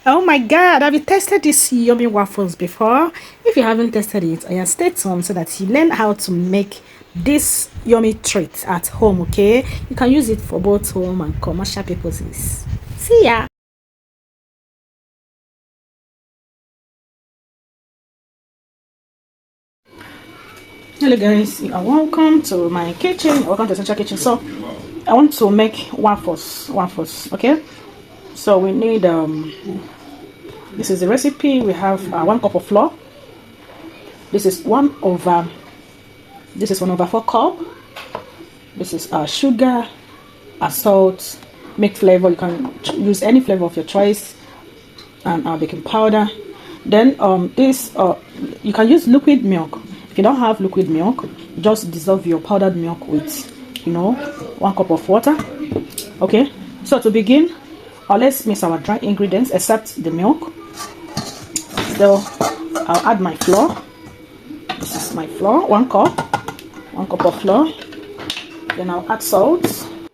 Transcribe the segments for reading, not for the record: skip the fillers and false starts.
Oh my god, have you tested this yummy waffles before? If you haven't tested it, I stay tuned so that you learn how to make this yummy treat at home. Okay, you can use it for both home and commercial purposes. See ya. Hello guys, you are welcome to my kitchen. Welcome to Central Kitchen. So I want to make waffles. Okay, so we need this is the recipe. We have 1 cup of flour. This is 1/4 cup. This is sugar, salt, make flavor. You can use any flavor of your choice, and baking powder. Then this you can use liquid milk. If you don't have liquid milk, just dissolve your powdered milk with 1 cup of water. Okay, so to begin, let's mix our dry ingredients except the milk. So I'll add my flour. This is my flour, 1 cup of flour. Then I'll add salt.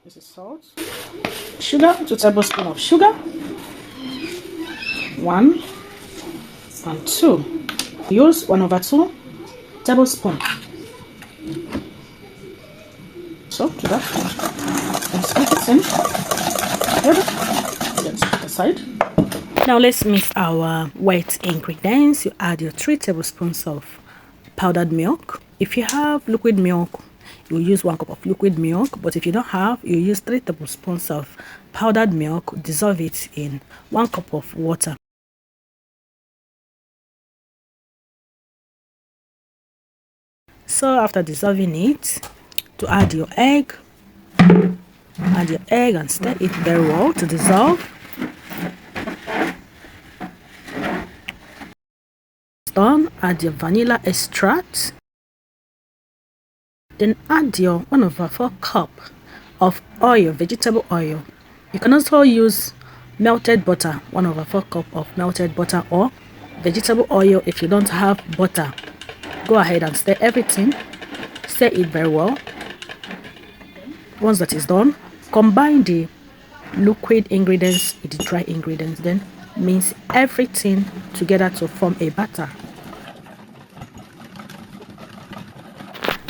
This is salt. Sugar, 2 tablespoons of sugar. 1 and 2. Use 1/2 tablespoon. So to that, and split it in. Let's put aside. Now let's mix our wet ingredients. You add your 3 tablespoons of powdered milk. If you have liquid milk, you use 1 cup of liquid milk, but if you don't have, you use 3 tablespoons of powdered milk. Dissolve it in 1 cup of water. So after dissolving it, to add your egg and stir it very well to dissolve. Done, add your vanilla extract. Then add your 1/4 cup of oil, vegetable oil. You can also use melted butter, 1/4 cup of melted butter, or vegetable oil if you don't have butter. Go ahead and stir everything. Stir it very well. Once that is done, combine the liquid ingredients with the dry ingredients. Then mix everything together to form a batter.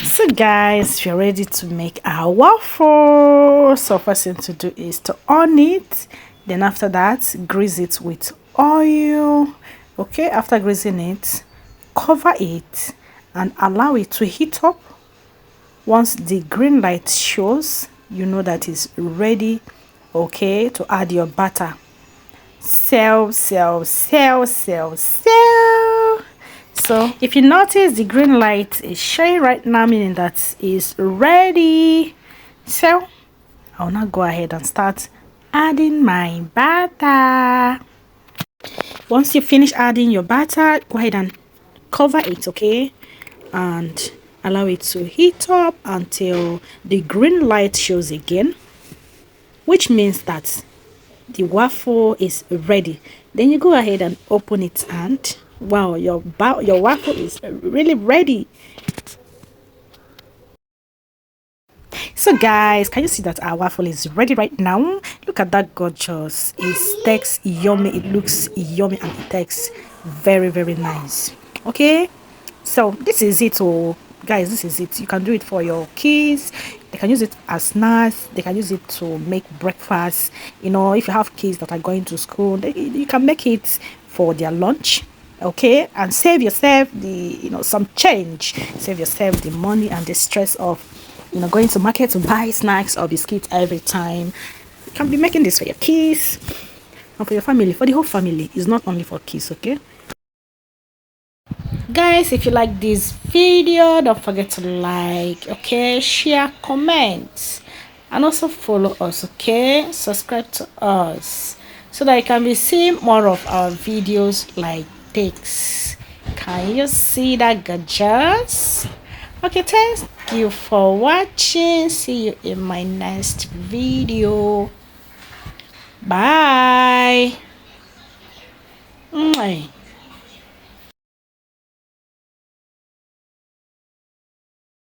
So guys, we're ready to make our waffle. So first thing to do is to on it. Then after that, grease it with oil. Okay, after greasing it, cover it and allow it to heat up. Once the green light shows, you know that it's ready, okay, to add your batter. So if you notice the green light is showing right now, meaning that it's ready. So I'll now go ahead and start adding my batter. Once you finish adding your batter, go ahead and cover it, okay, and allow it to heat up until the green light shows again, which means that the waffle is ready. Then you go ahead and open it, and wow, your waffle is really ready. So guys, can you see that our waffle is ready right now? Look at that, gorgeous. It tastes yummy, it looks yummy, and it tastes very nice. Okay, so this is it. Oh guys, this is it. You can do it for your kids. They can use it as snacks. They can use it to make breakfast. If you have kids that are going to school, you can make it for their lunch. Okay, and save yourself the some change. Save yourself the money and the stress of going to market to buy snacks or biscuits every time. You can be making this for your kids and for your family, for the whole family. It's not only for kids. Okay guys, if you like this video, don't forget to like, okay, share, comment, and also follow us. Okay, subscribe to us so that you can be seeing more of our videos like this. Can you see that, gorgeous? Okay, thank you for watching. See you in my next video. Bye.